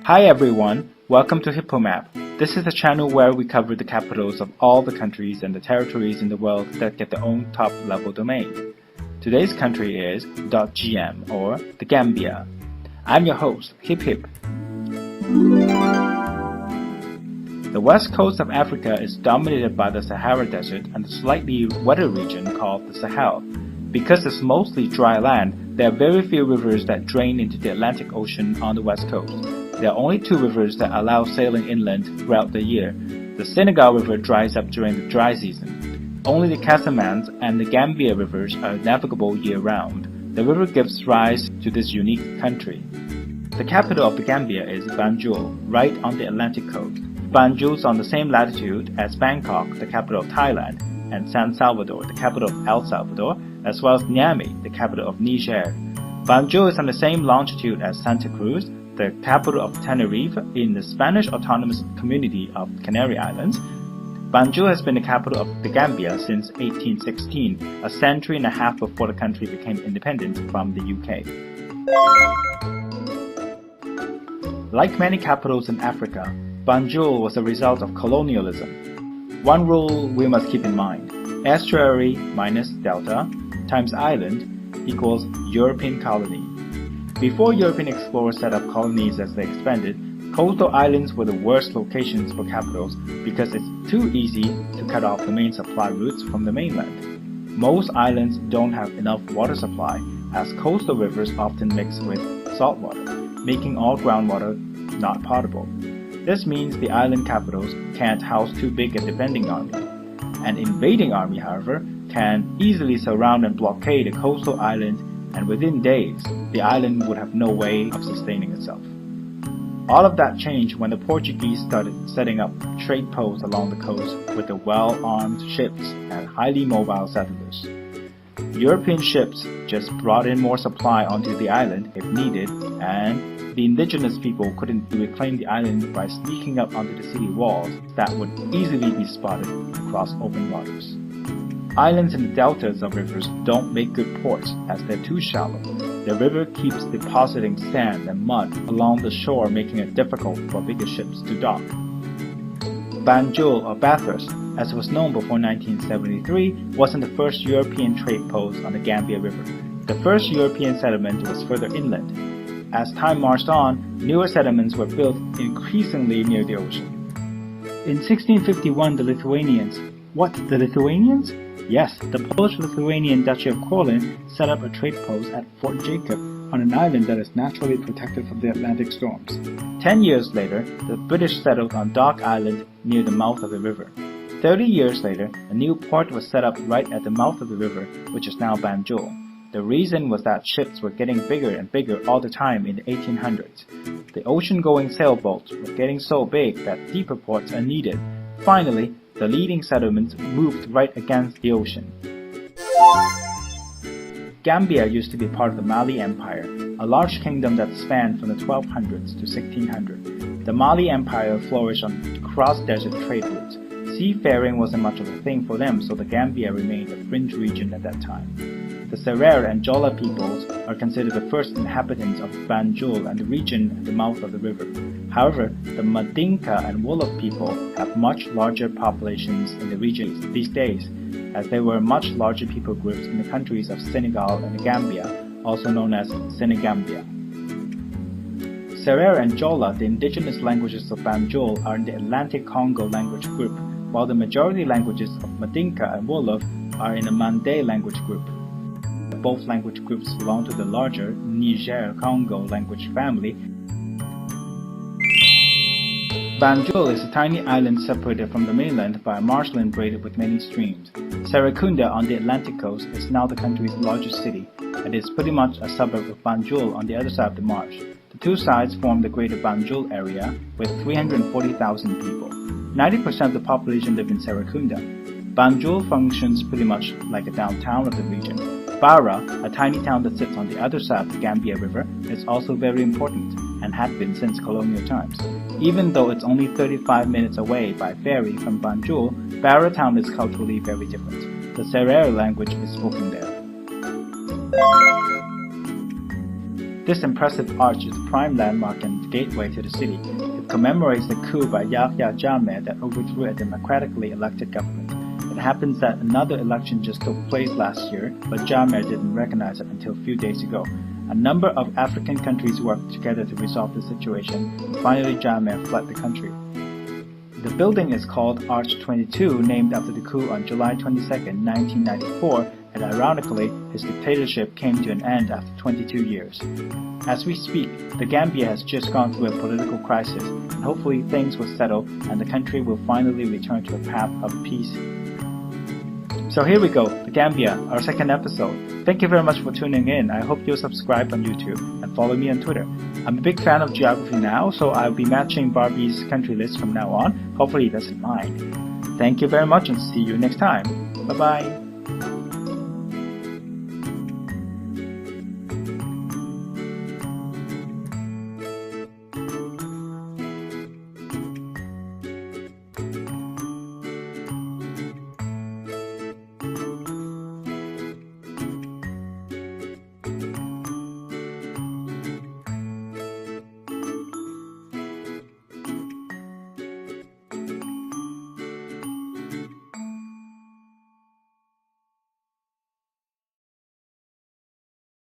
Hi everyone, welcome to HippoMap. This is a channel where we cover the capitals of all the countries and the territories in the world that get their own top-level domain. Today's country is .gm or the Gambia. I'm your host, Hip Hip. The west coast of Africa is dominated by the Sahara Desert and the slightly wetter region called the Sahel. Because it's mostly dry land, there are very few rivers that drain into the Atlantic Ocean on the west coast. There are only two rivers that allow sailing inland throughout the year. The Senegal River dries up during the dry season. Only the Casamance and the Gambia rivers are navigable year-round. The river gives rise to this unique country. The capital of the Gambia is Banjul, right on the Atlantic coast. Banjul is on the same latitude as Bangkok, the capital of Thailand, and San Salvador, the capital of El Salvador, as well as Niamey, the capital of Niger. Banjul is on the same longitude as Santa Cruz, the capital of Tenerife in the Spanish autonomous community of Canary Islands. Banjul has been the capital of the Gambia since 1816, a century and a half before the country became independent from the UK. Like many capitals in Africa, Banjul was a result of colonialism. One rule we must keep in mind: estuary minus delta times island equals European colony. Before European explorers set up colonies as they expanded, coastal islands were the worst locations for capitals because it's too easy to cut off the main supply routes from the mainland. Most islands don't have enough water supply, as coastal rivers often mix with salt water, making all groundwater not potable. This means the island capitals can't house too big a defending army. An invading army, however, can easily surround and blockade a coastal island, and within days, the island would have no way of sustaining itself. All of that changed when the Portuguese started setting up trade posts along the coast with the well-armed ships and highly mobile settlers. European ships just brought in more supply onto the island if needed, and the indigenous people couldn't reclaim the island by sneaking up onto the city walls that would easily be spotted across open waters. Islands in the deltas of rivers don't make good ports as they're too shallow. The river keeps depositing sand and mud along the shore, making it difficult for bigger ships to dock. Banjul, or Bathurst, as it was known before 1973, wasn't the first European trade post on the Gambia River. The first European settlement was further inland. As time marched on, newer settlements were built increasingly near the ocean. In 1651, the Lithuanians. What, the Lithuanians? Yes, the Polish-Lithuanian Duchy of Courland set up a trade post at Fort Jacob on an island that is naturally protected from the Atlantic storms. 10 years later, the British settled on Dock Island near the mouth of the river. 30 years later, a new port was set up right at the mouth of the river, which is now Banjul. The reason was that ships were getting bigger and bigger all the time in the 1800s. The ocean-going sailboats were getting so big that deeper ports are needed. Finally, the leading settlements moved right against the ocean. Gambia used to be part of the Mali Empire, a large kingdom that spanned from the 1200s to 1600. The Mali Empire flourished on cross-desert trade routes. Seafaring wasn't much of a thing for them, so the Gambia remained a fringe region at that time. The Serer and Jola peoples are considered the first inhabitants of Banjul and the region at the mouth of the river. However, the Mandinka and Wolof people have much larger populations in the region these days, as there were much larger people groups in the countries of Senegal and the Gambia, also known as Senegambia. Serer and Jola, the indigenous languages of Banjul, are in the Atlantic Congo language group, while the majority languages of Mandinka and Wolof are in the Mande language group. Both language groups belong to the larger Niger-Congo language family. Banjul is a tiny island separated from the mainland by a marshland braided with many streams. Serekunda on the Atlantic coast is now the country's largest city, and is pretty much a suburb of Banjul on the other side of the marsh. The two sides form the greater Banjul area with 340,000 people. 90% of the population live in Serekunda. Banjul functions pretty much like a downtown of the region. Bara, a tiny town that sits on the other side of the Gambia River, is also very important, and had been since colonial times. Even though it's only 35 minutes away by ferry from Banjul, Bara town is culturally very different. The Serer language is spoken there. This impressive arch is a prime landmark and gateway to the city. It commemorates the coup by Yahya Jammeh that overthrew a democratically elected government. It happens that another election just took place last year, but Jammeh didn't recognize it until a few days ago. A number of African countries worked together to resolve the situation, and finally Jammeh fled the country. The building is called Arch 22, named after the coup on July 22, 1994, and ironically, his dictatorship came to an end after 22 years. As we speak, the Gambia has just gone through a political crisis, and hopefully things will settle and the country will finally return to a path of peace. So here we go, the Gambia, our second episode. Thank you very much for tuning in. I hope you'll subscribe on YouTube and follow me on Twitter. I'm a big fan of geography now, so I'll be matching Barbie's country list from now on. Hopefully he doesn't mind. Thank you very much and see you next time. Bye-bye.